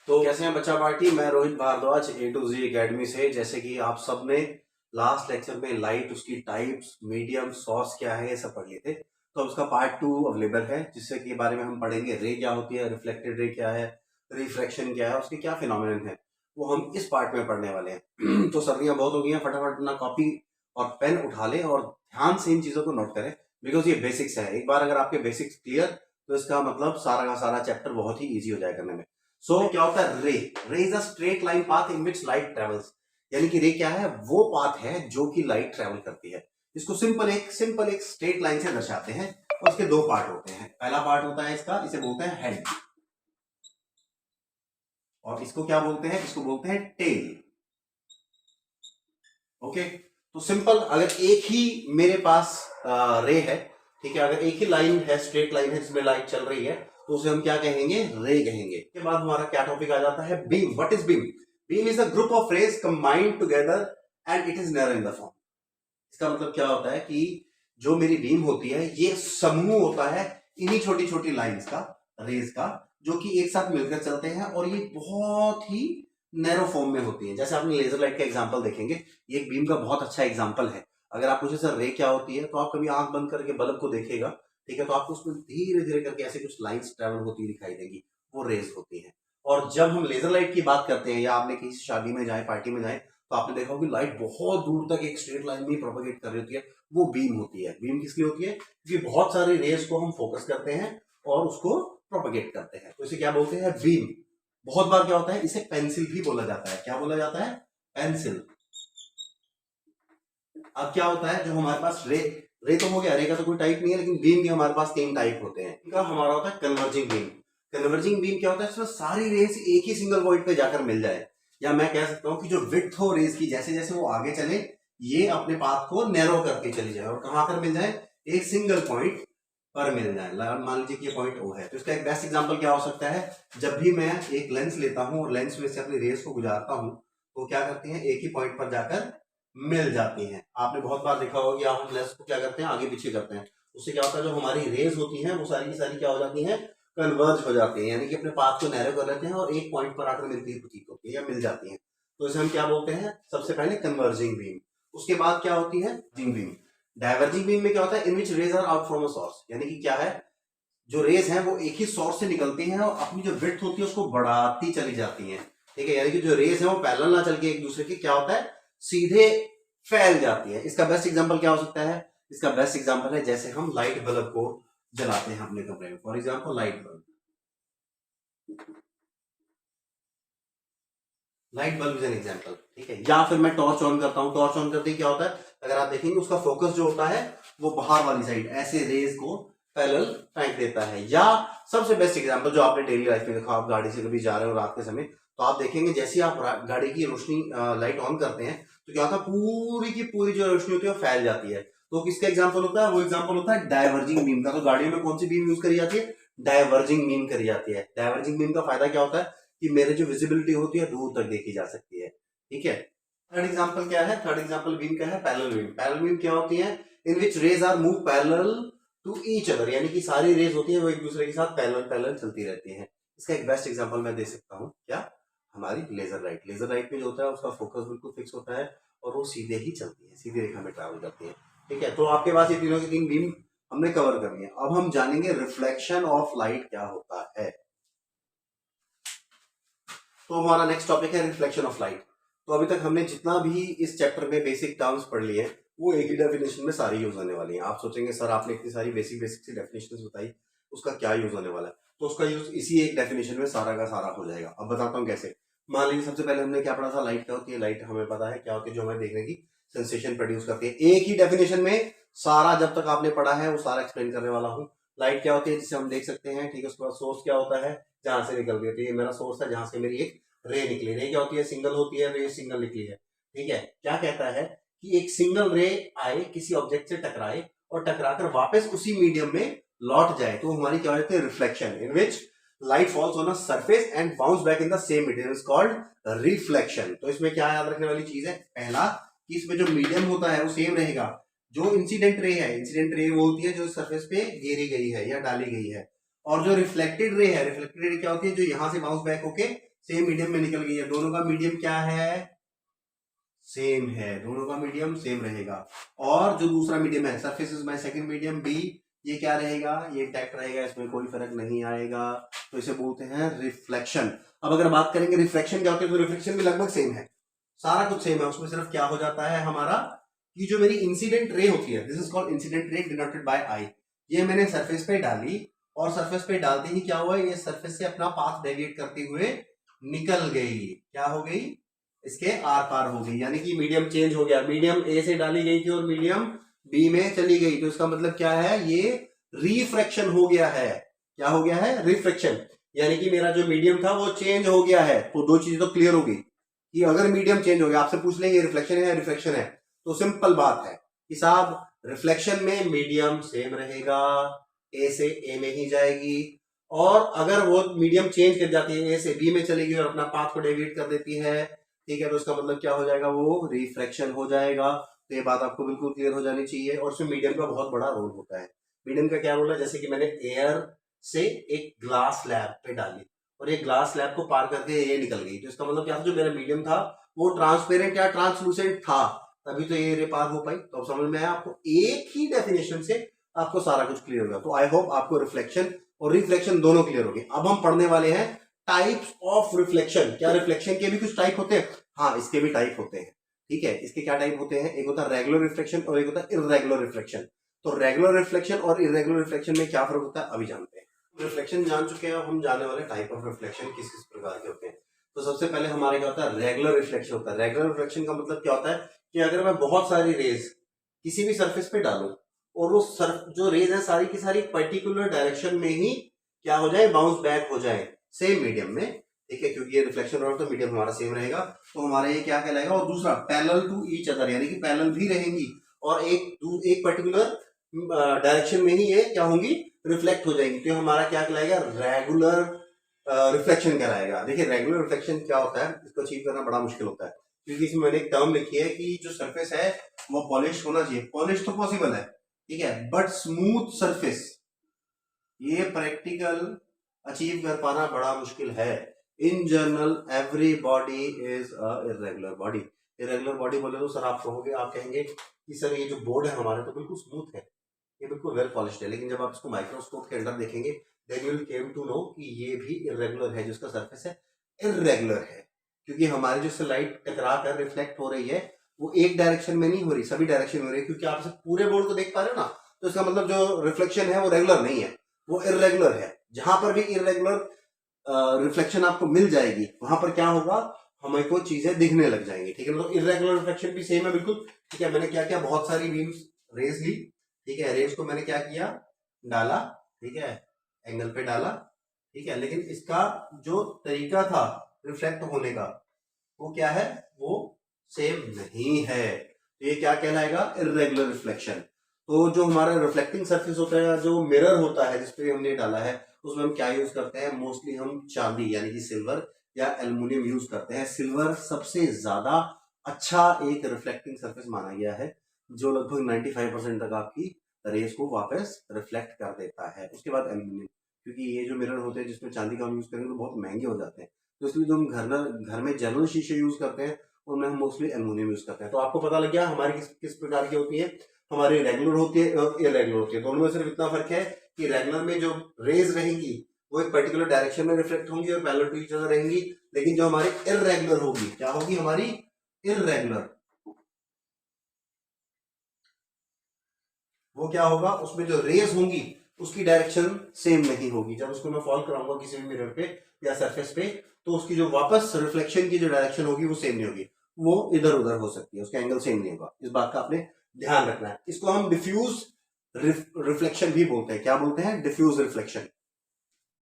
तो कैसे हैं बच्चा पार्टी। मैं Rohit Bhardwaj A to Z academy से। जैसे कि आप सब ने लास्ट लेक्चर में लाइट, उसकी टाइप्स, मीडियम, सोर्स क्या है, ये सब पढ़ लिए थे। तो अब उसका पार्ट 2 अवेलेबल है, जिससे कि बारे में हम पढ़ेंगे रे क्या होती है, रिफ्लेक्टेड रे क्या है, रिफ्रैक्शन क्या है, उसके क्या फिनोमिनन है, वो हम इस पार्ट में पढ़ने वाले हैं। तो सर्दियां बहुत हो गई हैं, फटाफट अपना कॉपी और पेन उठा लें और ध्यान से इन चीजों को नोट करें, बिकॉज ये बेसिक्स है। एक बार अगर आपके बेसिक्स क्लियर, तो इसका मतलब सारा का सारा चैप्टर बहुत ही ईजी हो जाए करने में। सो क्या होता है रे? रे is a straight line path in which light travels. यानी कि रे क्या है? वो पाथ है जो कि लाइट ट्रेवल करती है। इसको सिंपल एक स्ट्रेट लाइन से दर्शाते हैं और उसके दो पार्ट होते हैं। पहला पार्ट होता है इसका, इसे बोलते हैं हेड, और इसको क्या बोलते हैं? इसको बोलते हैं टेल। ओके, तो सिंपल, अगर एक ही मेरे पास रे है, ठीक है, अगर एक ही लाइन है, स्ट्रेट लाइन है जिसमें लाइट चल रही है, तो उसे हम क्या कहेंगे? रे कहेंगे। इसके बाद हमारा क्या टॉपिक आ जाता है? Beam. What is beam? Beam is a group of rays combined together and it is narrow in the form. इसका मतलब क्या होता है कि जो मेरी बीम होती है, ये समूह होता है इन्हीं छोटी छोटी लाइंस का, रेज का, जो कि एक साथ मिलकर चलते हैं, और ये बहुत ही नैरो फॉर्म में होती है। जैसे आपने लेजर लाइट का एग्जांपल देखेंगे, ये एक बीम का बहुत अच्छा एग्जांपल है। अगर आप पूछे सर रे क्या होती है, तो आप कभी आंख बंद करके बल्ब को देखिएगा, ठीक है, तो आपको उसमें धीरे धीरे करके ऐसे कुछ लाइंस ट्रेवल होती दिखाई देगी, वो रेज होती है। और जब हम लेजर लाइट की बात करते हैं, या आपने किसी शादी में जाए, पार्टी में जाए, तो आपने देखा होगा कि लाइट बहुत दूर तक एक स्ट्रेट लाइन में प्रोपेगेट कर रही होती है, वो बीम होती है। बीम किस लिए होती है? क्योंकि बहुत सारी रेज को हम फोकस करते हैं और उसको प्रोपेगेट करते हैं, तो इसे क्या बोलते हैं? बीम। बहुत बार क्या होता है, इसे पेंसिल भी बोला जाता है। क्या बोला जाता है? पेंसिल। अब क्या होता है, जो हमारे पास रे, रे तो हो गया, रे का तो कोई टाइप नहीं है, लेकिन बीम के हमारे पास 3 टाइप होते हैं। इनका हमारा होता है कन्वर्जिंग बीम। कन्वर्जिंग बीम क्या होता है? इसमें सारी रेज एक ही सिंगल पॉइंट पे जाकर मिल जाए, या मैं कह सकता हूं कि जो विड्थ हो रेज की, जैसे जैसे वो आगे चले, ये अपने पाथ को नैरो करके चली जाए और कहां पर मिल जाए? एक सिंगल पॉइंट पर मिल जाए। मान लीजिए कि ये पॉइंट O है, तो इसका एक बेस्ट एग्जांपल क्या हो सकता है? जब भी मैं एक लेंस लेता हूं और लेंस में से अपनी रेज को गुजारता हूं, तो क्या करती हैं? एक ही पॉइंट पर जाकर मिल जाती हैं। आपने बहुत बार देखा होगा कि आप लेंस को क्या करते हैं? आगे पीछे करते हैं। उससे क्या होता है, जो हमारी रेज होती हैं, वो सारी की सारी क्या हो जाती हैं? कन्वर्ज हो जाती है, यानी कि अपने पाथ को नैरो कर लेते हैं और एक पॉइंट पर आकर मिलती है, प्रतीत होती है या मिल जाती है। तो इसे हम क्या बोलते हैं? सबसे पहले कन्वर्जिंग बीम। उसके बाद क्या होती है? Diverging beam. डाइवर्जिंग बीम में क्या होता है? In which rays are out from a source. यानी कि क्या है, जो रेज हैं वो एक ही सोर्स से निकलती हैं और अपनी जो विड्थ होती है उसको बढ़ाती चली जाती हैं, ठीक है। यानी कि जो रेज है वो पैरेलल ना चल के एक दूसरे की क्या होता है? सीधे फैल जाती है। इसका बेस्ट एग्जांपल क्या हो सकता है? इसका बेस्ट एग्जांपल है जैसे हम लाइट बल्ब को जलाते हैं अपने कमरे में। For example light bulb, light bulb is an example, ठीक है। या फिर मैं टॉर्च ऑन करता हूं, टॉर्च ऑन करते ही क्या होता है? अगर आप देखेंगे उसका फोकस जो होता है वो बाहर वाली साइड ऐसे रेज को पैरेलल फेंक देता है। या सबसे बेस्ट एग्जांपल जो आपने डेली लाइफ में देखा, आप गाड़ी से कभी जा रहे हो रात के समय, तो आप देखेंगे जैसे ही आप गाड़ी की रोशनी लाइट ऑन करते हैं, तो क्या होता है? पूरी की पूरी जो रोशनी होती है वो फैल जाती है। तो किसका एग्जाम्पल होता है? वो एग्जाम्पल होता है डाइवर्जिंग बीम का। तो गाड़ियों में कौन सी बीम यूज करी जाती है? डाइवर्जिंग बीम करी जाती है। डाइवर्जिंग बीम का फायदा क्या होता है? कि मेरे जो विजिबिलिटी होती है दूर तक देखी जा सकती है, ठीक है। थर्ड एग्जांपल क्या है? थर्ड एग्जांपल बीम क्या है? Parallel beam. पैरेलल बीम क्या होती है? In which rays are move parallel to each other. यानी कि सारी रेज होती है वो एक दूसरे के साथ पैरेलल पैरेलल चलती रहती है। इसका एक बेस्ट एग्जांपल मैं दे सकता हूँ, क्या? हमारी लेजर लाइट। लेजर लाइट में जो होता है उसका फोकस बिल्कुल फिक्स होता है और वो सीधे ही चलती है, सीधी रेखा में ट्रैवल करती है, ठीक है। तो आपके पास ये तीनों की तीन बीम हमने कवर कर लिया। अब हम जानेंगे रिफ्लेक्शन ऑफ लाइट क्या होता है। तो हमारा नेक्स्ट टॉपिक है रिफ्लेक्शन ऑफ लाइट। तो अभी तक हमने जितना भी इस चैप्टर में बेसिक टर्म्स पढ़ लिए हैं, वो एक ही डेफिनेशन में सारी यूज होने वाली हैं। आप सोचेंगे सर आपने इतनी सारी बेसिक बेसिक सी डेफिनेशंस बताई, उसका क्या यूज होने वाला है? तो उसका यूज इसी एक डेफिनेशन में सारा का सारा हो जाएगा। अब बताता हूँ कैसे। मान लीजिए सबसे पहले हमने क्या पढ़ा था? लाइट क्या होती है? लाइट हमें पता है क्या होती है, जो हमें देखने की सेंसेशन प्रोड्यूस करती है। एक ही डेफिनेशन में सारा जब तक आपने पढ़ा है वो सारा एक्सप्लेन करने वाला हूँ। लाइट क्या होती है? जिसे हम देख सकते हैं, ठीक है। उसके बाद सोर्स क्या होता है? जहां से निकल रही होती है, ये मेरा सोर्स है जहां से मेरी एक रे निकली। रे क्या होती है? सिंगल होती है, रे सिंगल निकली है, ठीक है। क्या कहता है कि एक सिंगल रे आए, किसी ऑब्जेक्ट से टकराए और टकराकर वापस उसी मीडियम में लौट जाए, तो हमारी क्या हो जाती है? Reflection. In which light falls on a surface and bounce back in the same medium is called reflection. तो इसमें क्या याद रखने वाली चीज है? पहला, कि इसमें जो मीडियम होता है वो सेम रहेगा। जो इंसिडेंट रे है, इंसिडेंट रे वो होती है जो सरफेस पे गिरी गई है या डाली गई है। और जो रिफ्लेक्टेड रे है, रिफ्लेक्टेड रे क्या होती है? जो यहां से बाउंस बैक होके सेम मीडियम में निकल गई है, दोनों का मीडियम क्या है, सेम है, दोनों का मीडियम सेम रहेगा। और जो दूसरा मीडियम है, surface is my second medium B, ये क्या रहेगा, ये इंटैक्ट रहेगा, इसमें कोई फर्क नहीं आएगा, तो इसे बोलते हैं रिफ्लेक्शन। अब अगर बात करेंगे रिफ्लेक्शन क्या होता है, तो रिफ्लेक्शन भी लगभग सेम है, सारा कुछ सेम है, उसमें सिर्फ क्या हो जाता है हमारा कि जो मेरी इंसिडेंट रे होती है, this is called incident ray denoted by I, ये मैंने सरफेस पे डाली और सरफेस पे डालते ही क्या हुआ, ये सरफेस से अपना पाथ डेविएट करते हुए निकल गई, क्या हो गई, इसके आर पार हो गई, यानी कि मीडियम चेंज हो गया, मीडियम ए से डाली गई थी और मीडियम बी में चली गई, तो इसका मतलब क्या है, ये रिफ्रैक्शन हो गया है, क्या हो गया है, रिफ्रैक्शन, यानी कि मेरा जो मीडियम था वो चेंज हो गया है। तो दो चीजें तो क्लियर हो गई कि अगर मीडियम चेंज हो गया, आपसे पूछ लेंगे रिफ्लेक्शन है या रिफ्रैक्शन है, तो सिंपल बात है कि साहब रिफ्लेक्शन में मीडियम सेम रहेगा, ए से ए में ही जाएगी, और अगर वो मीडियम चेंज कर जाती है, ए से बी में चलेगी और अपना पाथ को डेविएट कर देती है, ठीक है, तो इसका मतलब क्या हो जाएगा, वो रिफ्रैक्शन हो जाएगा। तो ये बात आपको बिल्कुल क्लियर हो जानी चाहिए। और इसमें मीडियम का बहुत बड़ा रोल होता है। मीडियम का क्या रोल है, जैसे कि मैंने एयर से एक ग्लास स्लैब पे डाली और ये ग्लास स्लैब को पार करके ये निकल गई, तो इसका मतलब क्या था, जो मेरा मीडियम था वो ट्रांसपेरेंट या ट्रांसलूसेंट था, तभी तो ये पार हो पाई। तो अब समझ में आया आपको, एक ही डेफिनेशन से आपको सारा कुछ क्लियर होगा। तो आई होप आपको रिफ्लेक्शन और रिफ्लेक्शन दोनों क्लियर हो गए। अब हम पढ़ने वाले हैं टाइप्स ऑफ रिफ्लेक्शन। क्या रिफ्लेक्शन के भी कुछ टाइप होते हैं? हाँ, इसके भी टाइप होते हैं, ठीक है। इसके क्या टाइप होते हैं, एक होता है रेगुलर रिफ्लेक्शन और एक होता है इररेगुलर रिफ्लेक्शन। तो रेगुलर रिफ्लेक्शन और इररेगुलर रिफ्लेक्शन में क्या फर्क होता है, अभी जानते हैं। रिफ्लेक्शन जान चुके हैं, हम जानने वाले टाइप ऑफ रिफ्लेक्शन किस किस प्रकार के होते हैं। तो सबसे पहले हमारे क्या होता है, रेगुलर रिफ्लेक्शन होता है। रेगुलर रिफ्लेक्शन का मतलब क्या होता है कि अगर मैं बहुत सारी रेज किसी भी सरफेस पे डालूं और वो जो रेज है सारी की सारी पर्टिकुलर डायरेक्शन में ही क्या हो जाए, बाउंस बैक हो जाए सेम मीडियम में, ठीक है, क्योंकि ये रिफ्लेक्शन हो, तो मीडियम हमारा सेम रहेगा, तो हमारा ये क्या कहलाएगा। और दूसरा पैरेलल टू ईच अदर, यानी कि पैरेलल भी रहेंगी और एक पर्टिकुलर डायरेक्शन में ही ये क्या होंगी, रिफ्लेक्ट हो जाएंगी, तो हमारा क्या कहलाएगा, रेगुलर रिफ्लेक्शन कहलाएगा। देखिए रेगुलर रिफ्लेक्शन क्या होता है, इसको अचीव करना बड़ा मुश्किल होता है, क्योंकि इसमें मैंने एक टर्म लिखी है कि जो सरफेस है वो पॉलिश होना चाहिए। पॉलिश तो पॉसिबल है, ठीक है, बट स्मूथ सरफेस ये प्रैक्टिकल अचीव कर पाना बड़ा मुश्किल है। In general every body is a irregular body. Irregular body बोले तो सर आप कहेंगे कि सर ये जो बोर्ड है हमारे तो बिल्कुल स्मूथ है, ये बिल्कुल वेल पॉलिश्ड है, लेकिन जब आप इसको माइक्रोस्कोप के अंदर देखेंगे then you will came to know कि ये भी इरेगुलर है, जिसका सरफेस है इरेगुलर है, क्योंकि हमारी जो लाइट टकरा कर रिफ्लेक्ट हो रही है वो एक डायरेक्शन में नहीं हो रही, सभी डायरेक्शन में हो रही है, क्योंकि आप इसे पूरे बोर्ड को देख पा रहे हो ना, तो इसका मतलब जो रिफ्लेक्शन है वो रेगुलर नहीं है, वो इरेगुलर है। जहां पर भी इरेगुलर रिफ्लेक्शन आपको मिल जाएगी वहां पर क्या होगा, हमें को चीजें दिखने लग जाएंगी, ठीक है। तो इरेगुलर रिफ्लेक्शन भी सेम है बिल्कुल, ठीक है। मैंने क्या किया, बहुत सारी बीम्स रेज ली, ठीक है, रेज को मैंने क्या किया, डाला, ठीक है, एंगल पे डाला, ठीक है, लेकिन इसका जो तरीका था रिफ्लेक्ट होने का वो क्या है, वो सेम नहीं है, तो ये क्या कहलाएगा, इरेगुलर रिफ्लेक्शन। तो जो हमारा रिफ्लेक्टिंग सरफेस होता है, जो मिरर होता है जिसपे हमने डाला है, उसमें हम क्या यूज करते हैं, मोस्टली हम चांदी यानी कि सिल्वर या एल्युमिनियम यूज करते हैं। सिल्वर सबसे ज्यादा अच्छा एक रिफ्लेक्टिंग सरफेस माना गया है, जो लगभग 95% तक आपकी रेस को वापस रिफ्लेक्ट कर देता है। उसके बाद एल्युमिनियम, क्योंकि ये जो मिरर होते हैं जिसमें चांदी का हम यूज करेंगे तो बहुत महंगे हो जाते हैं, तो इसलिए जो हम घर में जनरल शीशे यूज करते हैं उनमें हम मोस्टली एल्युमिनियम यूज करते हैं। तो आपको पता लग गया हमारी किस किस प्रकार की होती है, हमारी रेगुलर होती है और इरेगुलर होती है। दोनों में सिर्फ इतना फर्क है कि रेगुलर में जो रेज रहेंगी वो एक पर्टिकुलर डायरेक्शन में रिफ्लेक्ट होंगी और पैरेलल टू ईच अदर रहेंगी, लेकिन जो हमारी इरेगुलर होगी, क्या होगी हमारी इरेगुलर, वो क्या होगा, उसमें जो रेज होंगी उसकी डायरेक्शन सेम नहीं होगी। जब उसको मैं फॉल कराऊंगा किसी भी मिरर पे या सरफेस पे, तो उसकी जो वापस रिफ्लेक्शन की जो डायरेक्शन होगी वो सेम नहीं होगी, वो इधर उधर हो सकती है, उसका एंगल सेम नहीं होगा। इस बात का आपने ध्यान रखना है। इसको हम डिफ्यूज रिफ्लेक्शन भी बोलते हैं। क्या बोलते हैं? Diffuse reflection.